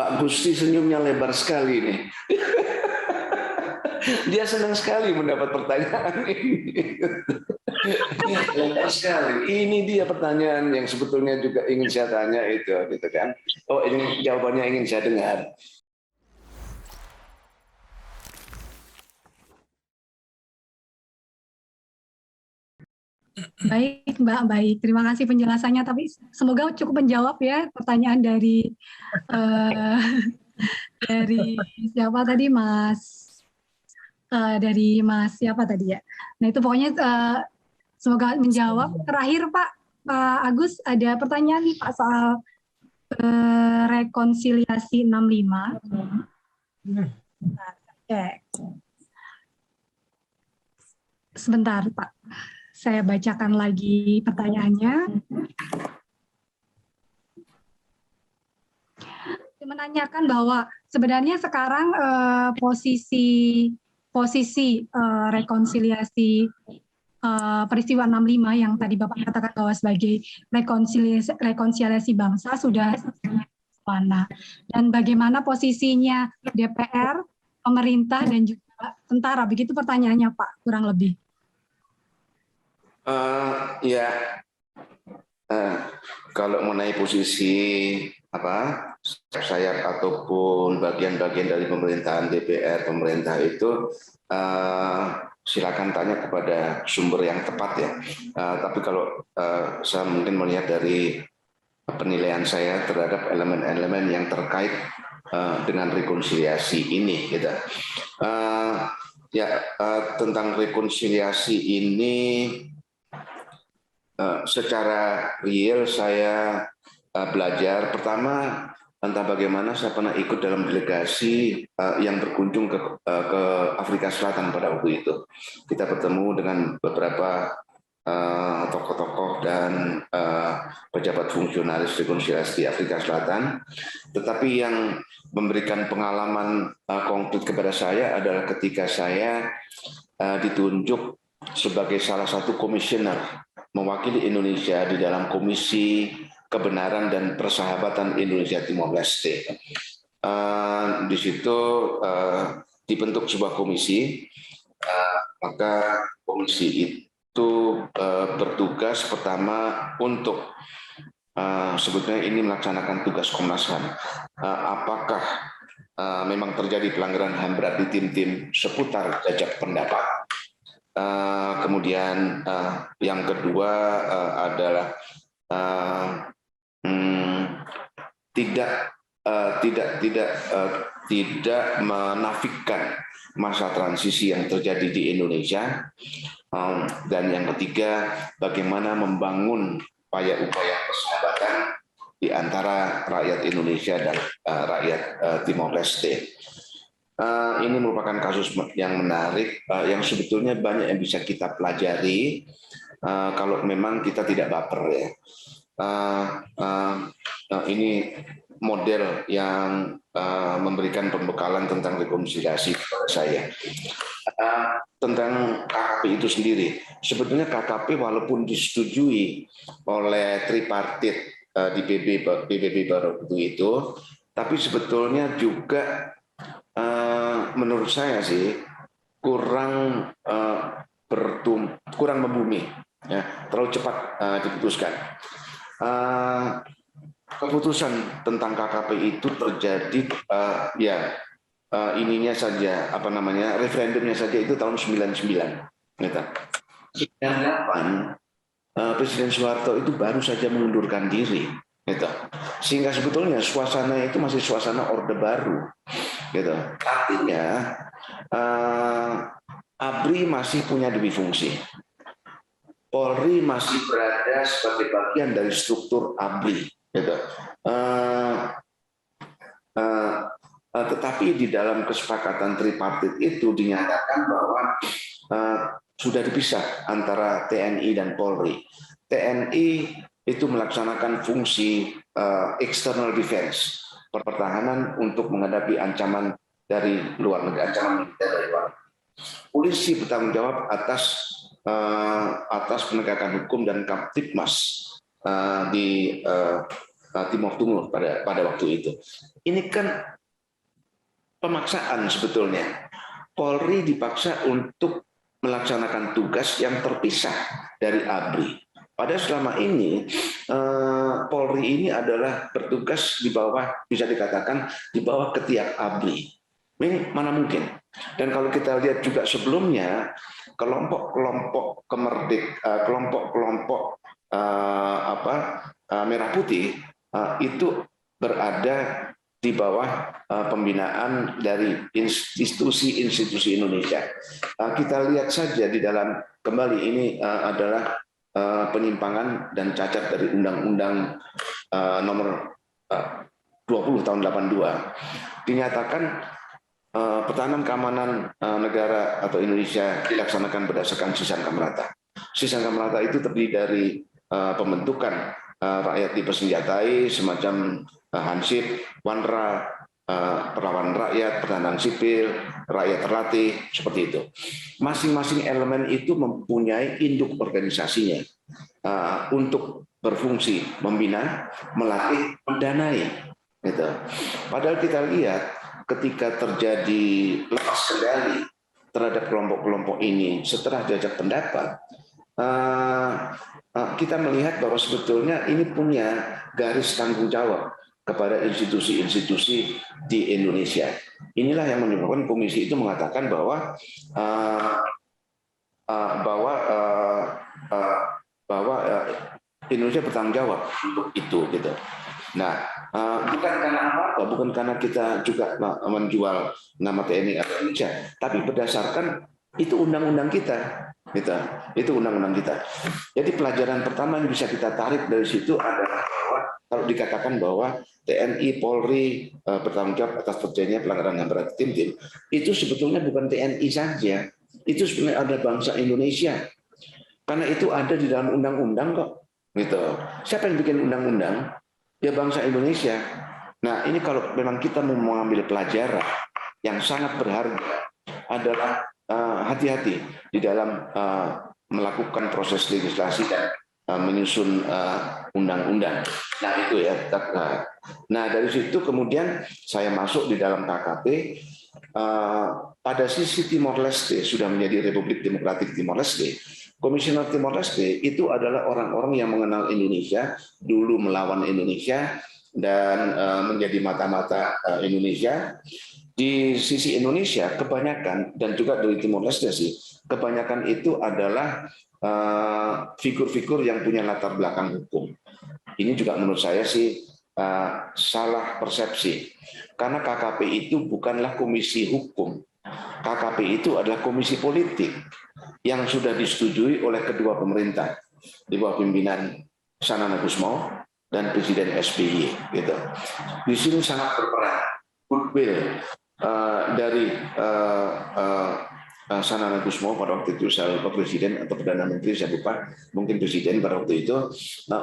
Pak Gusti senyumnya lebar sekali nih. Dia senang sekali mendapat pertanyaan ini. Lebar sekali. Ini dia pertanyaan yang sebetulnya juga ingin saya tanya itu, gitu kan? Oh, ini jawabannya ingin saya dengar. Baik, Mbak, baik. Terima kasih penjelasannya. Tapi semoga cukup menjawab ya pertanyaan dari dari siapa tadi, Mas? Dari Mas siapa tadi ya? Nah itu pokoknya semoga menjawab. Terakhir Pak Agus ada pertanyaan nih Pak soal rekonsiliasi 65. Cek. Sebentar Pak, saya bacakan lagi pertanyaannya. Menanyakan bahwa sebenarnya sekarang posisi rekonsiliasi peristiwa 65 yang tadi Bapak katakan bahwa sebagai rekonsiliasi bangsa sudah mana, dan bagaimana posisinya DPR, pemerintah dan juga tentara, begitu pertanyaannya Pak, kurang lebih. Kalau mengenai posisi sayap ataupun bagian-bagian dari pemerintahan DPR, pemerintah itu silakan tanya kepada sumber yang tepat ya. Tapi kalau saya mungkin melihat dari penilaian saya terhadap elemen-elemen yang terkait dengan rekonsiliasi ini, gitu. Tentang rekonsiliasi ini. Secara real saya belajar pertama tentang bagaimana saya pernah ikut dalam delegasi yang berkunjung ke Afrika Selatan pada waktu itu. Kita bertemu dengan beberapa tokoh-tokoh dan pejabat fungsionalis rekonsiliasi di Afrika Selatan. Tetapi yang memberikan pengalaman konkret kepada saya adalah ketika saya ditunjuk sebagai salah satu komisioner mewakili Indonesia di dalam Komisi Kebenaran dan Persahabatan Indonesia Timor Leste. Di situ dibentuk sebuah komisi, maka komisi itu bertugas pertama untuk sebetulnya ini melaksanakan tugas Komnas HAM. Apakah memang terjadi pelanggaran HAM berat di tim-tim seputar jajak pendapat. Kemudian yang kedua adalah tidak menafikan masa transisi yang terjadi di Indonesia, dan yang ketiga bagaimana membangun upaya-upaya persahabatan di antara rakyat Indonesia dan rakyat Timor Leste. Ini merupakan kasus yang menarik, yang sebetulnya banyak yang bisa kita pelajari kalau memang kita tidak baper ya. Ini model yang memberikan pembekalan tentang rekonsiliasi kepada saya. Tentang KKP itu sendiri, sebetulnya KKP walaupun disetujui oleh tripartit di PBB pada waktu itu, tapi sebetulnya juga menurut saya sih kurang membumi, ya, terlalu cepat diputuskan. Keputusan tentang KKP itu terjadi referendumnya saja itu tahun 99. Gitu. 98 Presiden Soeharto itu baru saja mengundurkan diri. Gitu. Sehingga sebetulnya suasana itu masih suasana Orde Baru. Gitu. Artinya ABRI masih punya dui fungsi. Polri masih berada sebagai bagian dari struktur ABRI. Gitu. Tetapi di dalam kesepakatan tripartit itu dinyatakan bahwa sudah dipisah antara TNI dan Polri. TNI itu melaksanakan fungsi external defense, pertahanan untuk menghadapi ancaman dari luar negeri, ancaman militer dari luar. Polisi bertanggung jawab atas penegakan hukum dan Kamtibmas di Timur Timur pada waktu itu. Ini kan pemaksaan sebetulnya. Polri dipaksa untuk melaksanakan tugas yang terpisah dari ABRI. Padahal selama ini Polri ini adalah bertugas di bawah, bisa dikatakan di bawah ketiak ABRI. Ini mana mungkin? Dan kalau kita lihat juga sebelumnya, kelompok-kelompok kelompok-kelompok merah putih itu berada di bawah pembinaan dari institusi-institusi Indonesia. Kita lihat saja di dalam, kembali ini adalah penyimpangan dan cacat dari Undang-Undang nomor 20 tahun 82. Dinyatakan pertahanan keamanan negara atau Indonesia dilaksanakan berdasarkan Sisangka Merata. Sisangka Merata itu terdiri dari pembentukan rakyat dipersenjatai, semacam Hansip, Wanra, perlawanan rakyat, pertahanan sipil, rakyat terlatih, seperti itu. Masing-masing elemen itu mempunyai induk organisasinya untuk berfungsi membina, melatih, mendanai. Gitu. Padahal kita lihat ketika terjadi lepas kendali terhadap kelompok-kelompok ini setelah diajak pendapat, kita melihat bahwa sebetulnya ini punya garis tanggung jawab kepada institusi-institusi di Indonesia. Inilah yang menyebabkan komisi itu mengatakan bahwa Indonesia bertanggung jawab untuk itu, gitu. Nah, bukan karena apa, bukan karena kita juga menjual nama TNI atau Indonesia, tapi berdasarkan itu undang-undang kita, gitu. Itu undang-undang kita. Jadi pelajaran pertama yang bisa kita tarik dari situ adalah bahwa kalau dikatakan bahwa TNI, Polri bertanggung jawab atas terjadinya pelanggaran HAM berat tim-tim, itu sebetulnya bukan TNI saja, itu sebenarnya ada bangsa Indonesia, karena itu ada di dalam undang-undang kok, gitu. Siapa yang bikin undang-undang? Ya bangsa Indonesia. Nah ini kalau memang kita mau mengambil pelajaran yang sangat berharga adalah hati-hati di dalam melakukan proses legislasi dan menyusun undang-undang. Nah itu ya. Nah dari situ kemudian saya masuk di dalam KKP. Pada sisi Timor Leste sudah menjadi Republik Demokratik Timor Leste. Komisioner Timor Leste itu adalah orang-orang yang mengenal Indonesia, dulu melawan Indonesia dan menjadi mata-mata Indonesia. Di sisi Indonesia kebanyakan, dan juga dari Timor Leste sih, kebanyakan itu adalah figur-figur yang punya latar belakang hukum. Ini juga menurut saya sih salah persepsi, karena KKP itu bukanlah komisi hukum. KKP itu adalah komisi politik yang sudah disetujui oleh kedua pemerintah di bawah pimpinan Sanana Gusmao dan Presiden SBY. Gitu. Di sini sangat berperan goodwill dari Sanana Gusmao pada waktu itu, saya lupa presiden atau perdana menteri, saya lupa, mungkin presiden pada waktu itu,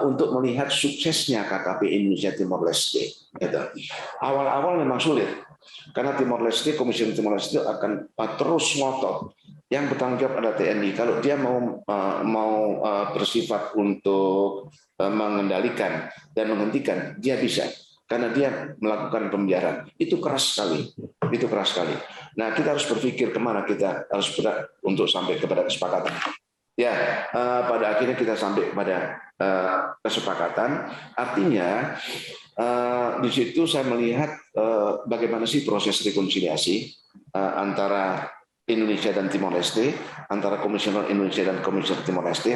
untuk melihat suksesnya KKP Indonesia Timor Leste. Gitu. Awal-awal memang sulit, karena Timor Leste, Komisi Timor Leste akan terus ngotot yang bertanggung jawab adalah TNI. Kalau dia mau bersifat untuk mengendalikan dan menghentikan, dia bisa, karena dia melakukan pembiaran. Itu keras sekali, itu keras sekali. Nah, kita harus berpikir kemana kita harus bergerak untuk sampai kepada kesepakatan. Ya, pada akhirnya kita sampai pada kesepakatan. Artinya di situ saya melihat bagaimana sih proses rekonsiliasi antara Indonesia dan Timor Leste, antara Komisioner Indonesia dan Komisioner Timor Leste.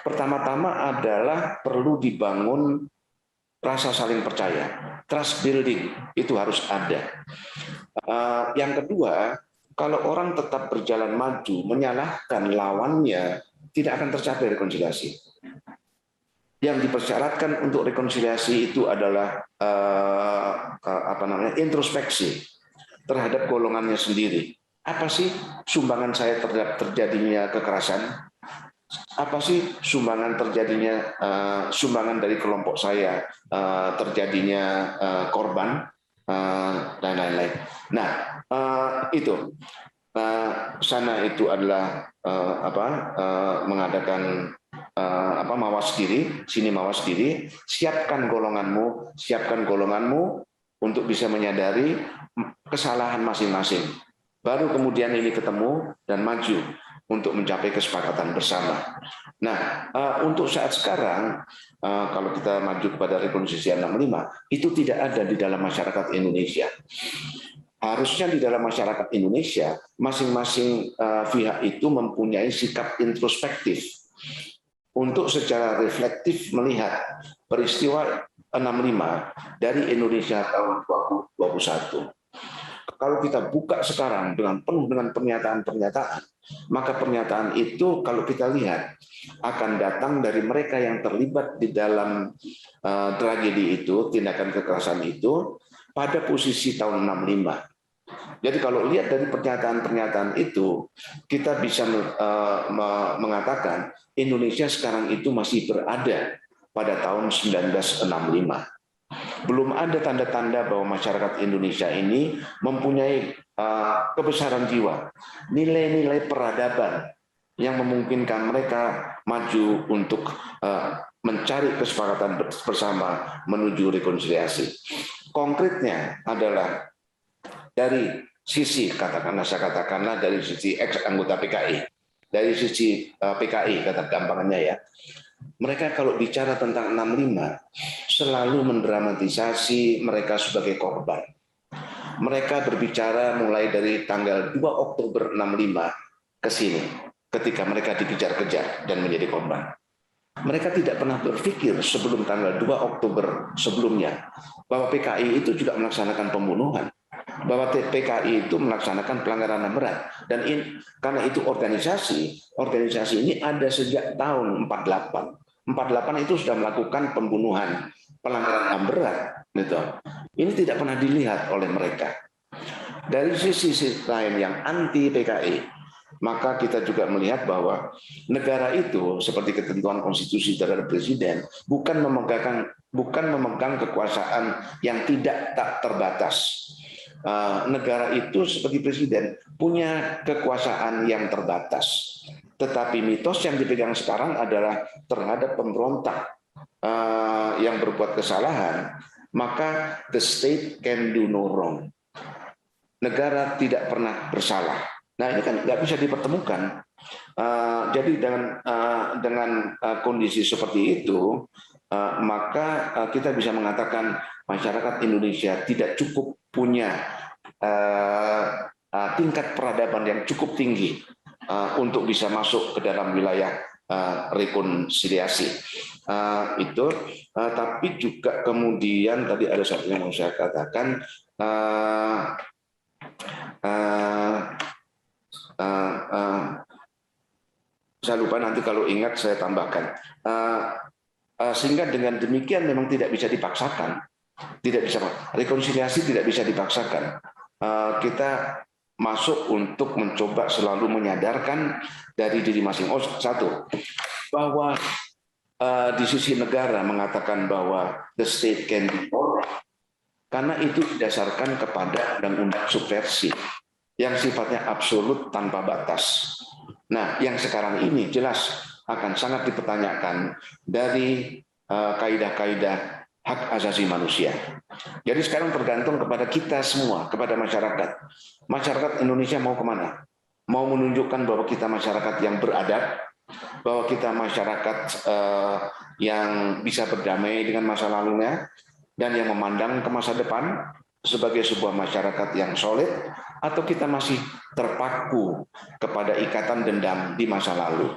Pertama-tama adalah perlu dibangun rasa saling percaya, trust building itu harus ada. Yang kedua, kalau orang tetap berjalan maju menyalahkan lawannya, tidak akan tercapai rekonsiliasi. Yang dipersyaratkan untuk rekonsiliasi itu adalah introspeksi terhadap golongannya sendiri. Apa sih sumbangan saya terhadap terjadinya kekerasan? Apa sih sumbangan terjadinya sumbangan dari kelompok saya terjadinya korban dan lain-lain. Nah itu sana itu adalah mengadakan mawas diri, sini mawas diri, siapkan golonganmu untuk bisa menyadari kesalahan masing-masing. Baru kemudian ini ketemu dan maju untuk mencapai kesepakatan bersama. Nah, untuk saat sekarang, kalau kita maju kepada rekonsiliasi 65, itu tidak ada di dalam masyarakat Indonesia. Harusnya di dalam masyarakat Indonesia, masing-masing pihak itu mempunyai sikap introspektif untuk secara reflektif melihat peristiwa 65 dari Indonesia tahun 2021. Kalau kita buka sekarang penuh dengan pernyataan-pernyataan, maka pernyataan itu kalau kita lihat akan datang dari mereka yang terlibat di dalam tragedi itu, tindakan kekerasan itu, pada posisi tahun 65. Jadi kalau lihat dari pernyataan-pernyataan itu, kita bisa mengatakan Indonesia sekarang itu masih berada pada tahun 1965. Belum ada tanda-tanda bahwa masyarakat Indonesia ini mempunyai kebesaran jiwa, nilai-nilai peradaban yang memungkinkan mereka maju untuk mencari kesepakatan bersama menuju rekonsiliasi. Konkretnya adalah dari sisi katakanlah dari sisi ex anggota PKI, dari sisi PKI kata gampangannya ya. Mereka kalau bicara tentang 65 selalu mendramatisasi mereka sebagai korban. Mereka berbicara mulai dari tanggal 2 Oktober 65 ke sini ketika mereka dikejar-kejar dan menjadi korban. Mereka tidak pernah berpikir sebelum tanggal 2 Oktober sebelumnya bahwa PKI itu juga melaksanakan pembunuhan, bahwa PKI itu melaksanakan pelanggaran HAM berat, dan karena itu organisasi ini ada sejak tahun 48 itu sudah melakukan pembunuhan, pelanggaran HAM berat gitu. Ini tidak pernah dilihat oleh mereka. Dari sisi lain yang anti PKI, maka kita juga melihat bahwa negara itu seperti ketentuan konstitusi terhadap presiden bukan memegang kekuasaan yang tak terbatas. Negara itu seperti presiden punya kekuasaan yang terbatas. Tetapi mitos yang dipegang sekarang adalah terhadap pemberontak yang berbuat kesalahan, maka the state can do no wrong. Negara tidak pernah bersalah. Nah ini kan nggak bisa dipertemukan. Jadi dengan kondisi seperti itu, maka kita bisa mengatakan masyarakat Indonesia tidak cukup punya tingkat peradaban yang cukup tinggi untuk bisa masuk ke dalam wilayah rekonsiliasi itu. Tapi juga kemudian tadi ada satu yang mau saya katakan. Saya lupa, nanti kalau ingat saya tambahkan. Sehingga dengan demikian memang tidak bisa dipaksakan, rekonsiliasi tidak bisa dipaksakan. Kita masuk untuk mencoba selalu menyadarkan dari diri masing-masing satu, bahwa di sisi negara mengatakan bahwa the state can be more, karena itu didasarkan kepada undang-undang subversi yang sifatnya absolut tanpa batas. Nah, yang sekarang ini jelas akan sangat dipertanyakan dari kaidah-kaidah hak asasi manusia. Jadi sekarang tergantung kepada kita semua, kepada masyarakat. Masyarakat Indonesia mau kemana? Mau menunjukkan bahwa kita masyarakat yang beradab, bahwa kita masyarakat yang bisa berdamai dengan masa lalunya, dan yang memandang ke masa depan sebagai sebuah masyarakat yang solid, atau kita masih terpaku kepada ikatan dendam di masa lalu.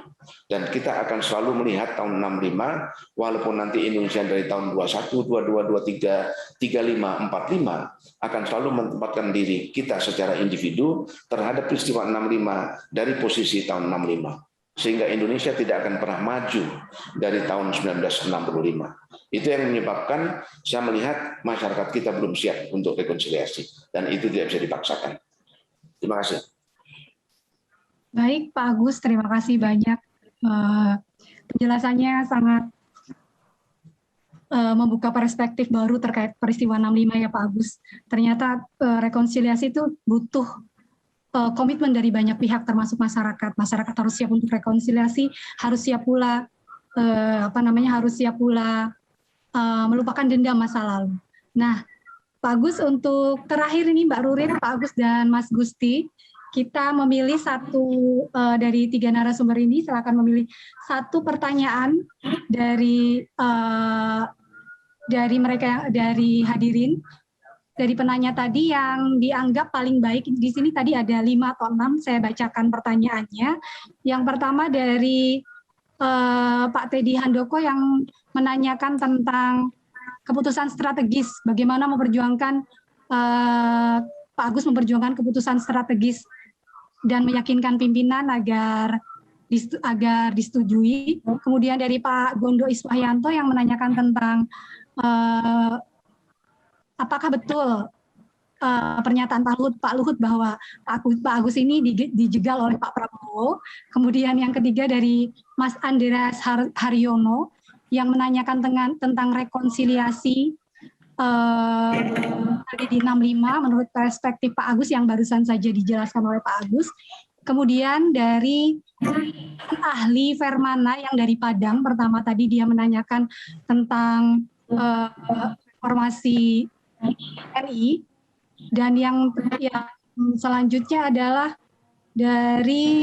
Dan kita akan selalu melihat tahun 65, walaupun nanti Indonesia dari tahun 21, 22, 23, 35, 45, akan selalu menempatkan diri kita secara individu terhadap peristiwa 65 dari posisi tahun 65. Sehingga Indonesia tidak akan pernah maju dari tahun 1965. Itu yang menyebabkan saya melihat masyarakat kita belum siap untuk rekonsiliasi, dan itu tidak bisa dipaksakan. Terima kasih. Baik, Pak Agus, terima kasih banyak. Penjelasannya sangat membuka perspektif baru terkait peristiwa 65 ya Pak Agus. Ternyata rekonsiliasi itu butuh komitmen dari banyak pihak termasuk masyarakat. Masyarakat harus siap untuk rekonsiliasi, harus siap pula harus siap pula melupakan dendam masa lalu. Nah, Pak Agus, untuk terakhir ini Mbak Rurit, Pak Agus dan Mas Gusti, kita memilih satu dari 3 narasumber ini, silakan memilih satu pertanyaan dari mereka, dari hadirin, dari penanya tadi yang dianggap paling baik. Di sini tadi ada 5 atau 6, saya bacakan pertanyaannya. Yang pertama dari Pak Teddy Handoko yang menanyakan tentang keputusan strategis, bagaimana memperjuangkan Pak Agus memperjuangkan keputusan strategis dan meyakinkan pimpinan agar disetujui. Kemudian dari Pak Gondo Iswahyanto yang menanyakan tentang apakah betul pernyataan Pak Luhut bahwa Pak Agus ini dijegal oleh Pak Prabowo. Kemudian yang ketiga dari Mas Andreas Haryono yang menanyakan tentang rekonsiliasi tadi di 65 menurut perspektif Pak Agus yang barusan saja dijelaskan oleh Pak Agus. Kemudian dari ahli Vermana yang dari Padang, pertama tadi dia menanyakan tentang reformasi RI. Dan yang selanjutnya adalah dari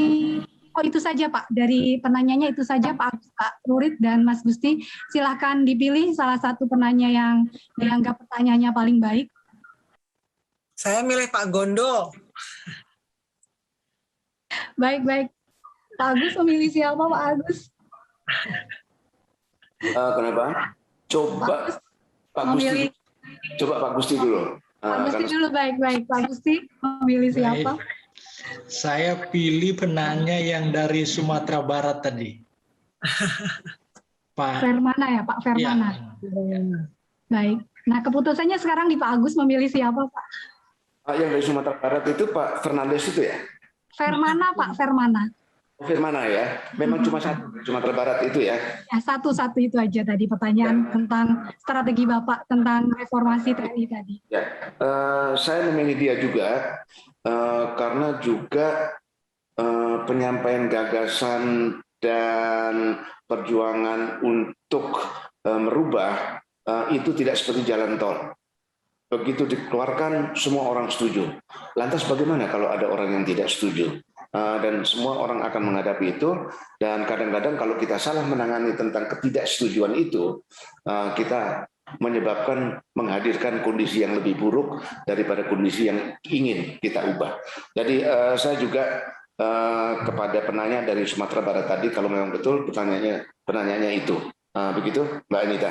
itu saja Pak, dari penanyanya itu saja Pak Rurit dan Mas Gusti. Silakan dipilih salah satu penanya yang dianggap pertanyaannya paling baik. Saya milih Pak Gondo. Baik. Pak Agus memilih siapa Pak Agus? Kenapa? Coba Pak Gusti. Coba Pak Gusti dulu. Pak Gusti dulu, baik. Pak Gusti memilih siapa? Saya pilih penanya yang dari Sumatera Barat tadi. Pak Vermana ya, Pak Vermana. Ya. Baik. Nah, keputusannya sekarang di Pak Agus memilih siapa, Pak? Yang dari Sumatera Barat itu Pak Fernandes itu ya? Vermana, Pak Vermana. Firmana ya, memang cuma satu Sumatera Barat itu ya. Ya, satu itu aja tadi pertanyaan tentang strategi Bapak tentang reformasi TNI tadi. Ya, saya memilih dia juga karena juga penyampaian gagasan dan perjuangan untuk merubah itu tidak seperti jalan tol. Begitu dikeluarkan semua orang setuju. Lantas bagaimana kalau ada orang yang tidak setuju? Dan semua orang akan menghadapi itu, dan kadang-kadang kalau kita salah menangani tentang ketidaksetujuan itu, kita menghadirkan kondisi yang lebih buruk daripada kondisi yang ingin kita ubah. Jadi saya juga kepada penanya dari Sumatera Barat tadi, kalau memang betul pertanyaannya itu, begitu Mbak Anita.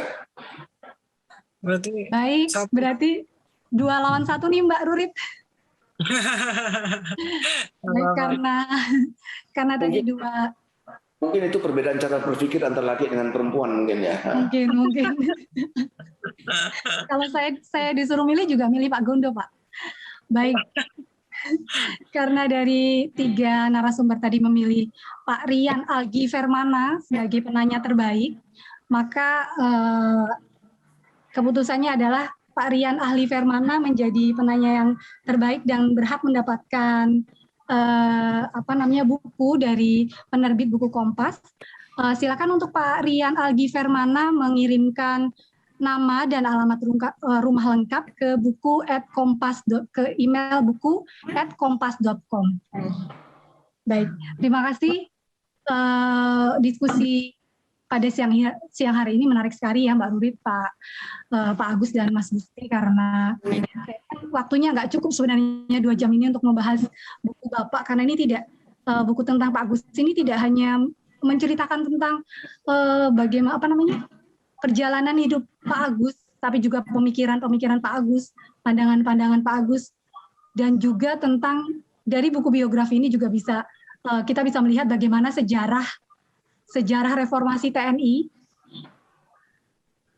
Berarti 2 lawan 1 nih Mbak Rurit. karena tadi 2. Mungkin itu perbedaan cara berpikir antara laki dengan perempuan mungkin ya. Mungkin. Kalau saya disuruh milih juga milih Pak Gondo, Pak. Baik. Karena dari 3 narasumber tadi memilih Pak Rian Algi Vermana sebagai penanya terbaik, maka keputusannya adalah Pak Rian Ahli Vermana menjadi penanya yang terbaik dan berhak mendapatkan buku dari penerbit Buku Kompas. Silakan untuk Pak Rian Algi Vermana mengirimkan nama dan alamat rumah lengkap ke ke email buku@kompas.com. Baik, terima kasih. Diskusi pada siang hari ini menarik sekali ya Mbak Rurit, Pak Agus dan Mas Gusti, karena waktunya nggak cukup sebenarnya 2 jam ini untuk membahas buku Bapak, karena ini tidak buku tentang Pak Agus ini tidak hanya menceritakan tentang bagaimana perjalanan hidup Pak Agus, tapi juga pemikiran-pemikiran Pak Agus, pandangan-pandangan Pak Agus, dan juga tentang dari buku biografi ini juga kita bisa melihat bagaimana sejarah reformasi TNI.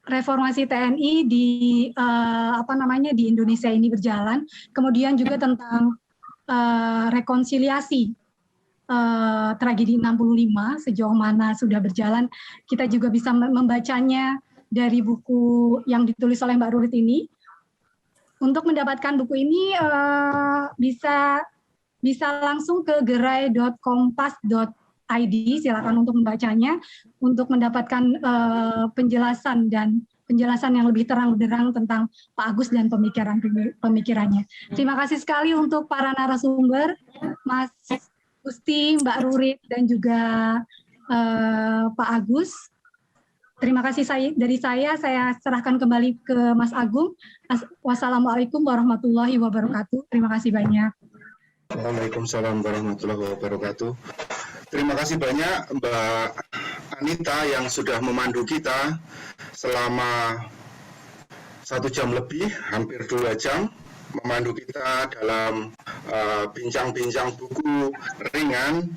Reformasi TNI di Indonesia ini berjalan, kemudian juga tentang rekonsiliasi tragedi 65 sejauh mana sudah berjalan. Kita juga bisa membacanya dari buku yang ditulis oleh Mbak Rurit ini. Untuk mendapatkan buku ini bisa langsung ke gerai.kompas.id silakan untuk membacanya, untuk mendapatkan penjelasan yang lebih terang-benderang tentang Pak Agus dan pemikirannya. Terima kasih sekali untuk para narasumber, Mas Gusti, Mbak Rurit, dan juga Pak Agus. Terima kasih dari saya serahkan kembali ke Mas Agung. Wassalamualaikum warahmatullahi wabarakatuh. Terima kasih banyak. Waalaikumsalam warahmatullahi wabarakatuh. Terima kasih banyak Mbak Anita yang sudah memandu kita selama 1 jam lebih, hampir 2 jam, memandu kita dalam bincang-bincang buku ringan,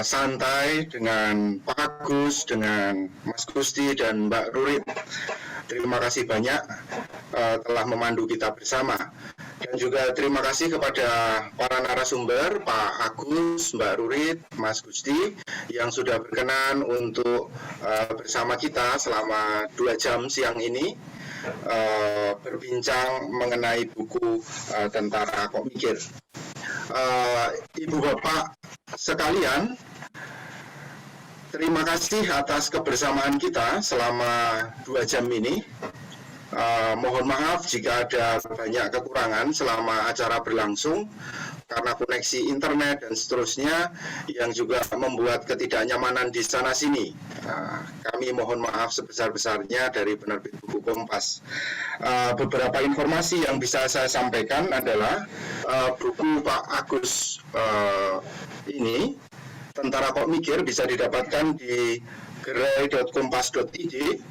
santai dengan Pak Agus, dengan Mas Gusti dan Mbak Rurit. Terima kasih banyak telah memandu kita bersama. Dan juga terima kasih kepada para narasumber, Pak Agus, Mbak Rurit, Mas Gusti, yang sudah berkenan untuk bersama kita selama 2 jam siang ini, berbincang mengenai buku Tentara Kok Mikir. Ibu Bapak sekalian, terima kasih atas kebersamaan kita selama 2 jam ini. Mohon maaf jika ada banyak kekurangan selama acara berlangsung karena koneksi internet dan seterusnya yang juga membuat ketidaknyamanan di sana-sini. Kami mohon maaf sebesar-besarnya dari penerbit buku Kompas. Beberapa informasi yang bisa saya sampaikan adalah buku Pak Agus ini, Tentara Kok Mikir, bisa didapatkan di gerai.kompas.id.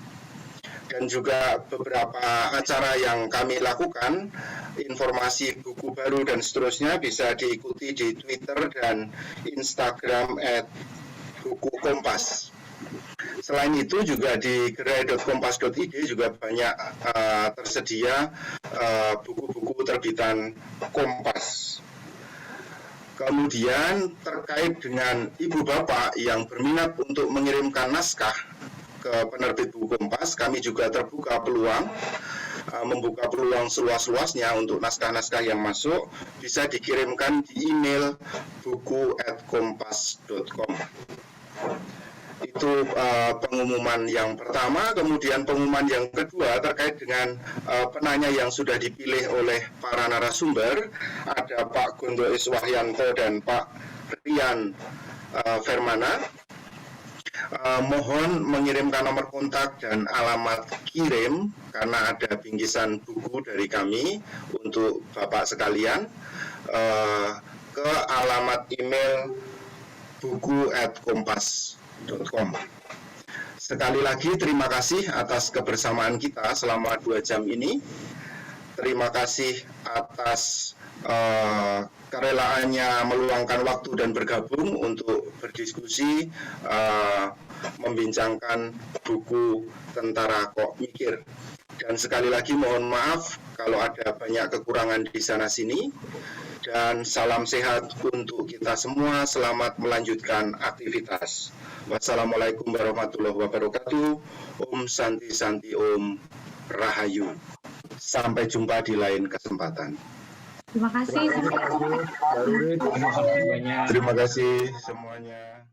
Dan juga beberapa acara yang kami lakukan, informasi buku baru dan seterusnya bisa diikuti di Twitter dan Instagram @bukukompas. Selain itu juga di gerai.kompas.id juga banyak tersedia buku-buku terbitan Kompas. Kemudian terkait dengan ibu bapak yang berminat untuk mengirimkan naskah ke penerbit buku Kompas, kami juga terbuka peluang, membuka peluang seluas-luasnya untuk naskah-naskah yang masuk, bisa dikirimkan di email buku@kompas.com. Itu pengumuman yang pertama. Kemudian pengumuman yang kedua terkait dengan penanya yang sudah dipilih oleh para narasumber, ada Pak Gondo Iswahyanto dan Pak Rian Fermana. Mohon mengirimkan nomor kontak dan alamat kirim karena ada bingkisan buku dari kami untuk Bapak sekalian ke alamat email buku@kompas.com. Sekali lagi terima kasih atas kebersamaan kita selama 2 jam ini. Terima kasih atas kerelaannya meluangkan waktu dan bergabung untuk berdiskusi, membincangkan buku Tentara Kok Mikir. Dan sekali lagi mohon maaf kalau ada banyak kekurangan di sana-sini. Dan salam sehat untuk kita semua, selamat melanjutkan aktivitas. Wassalamualaikum warahmatullahi wabarakatuh. Om Santi Santi Om Rahayu. Sampai jumpa di lain kesempatan. Terima kasih. Terima kasih semuanya.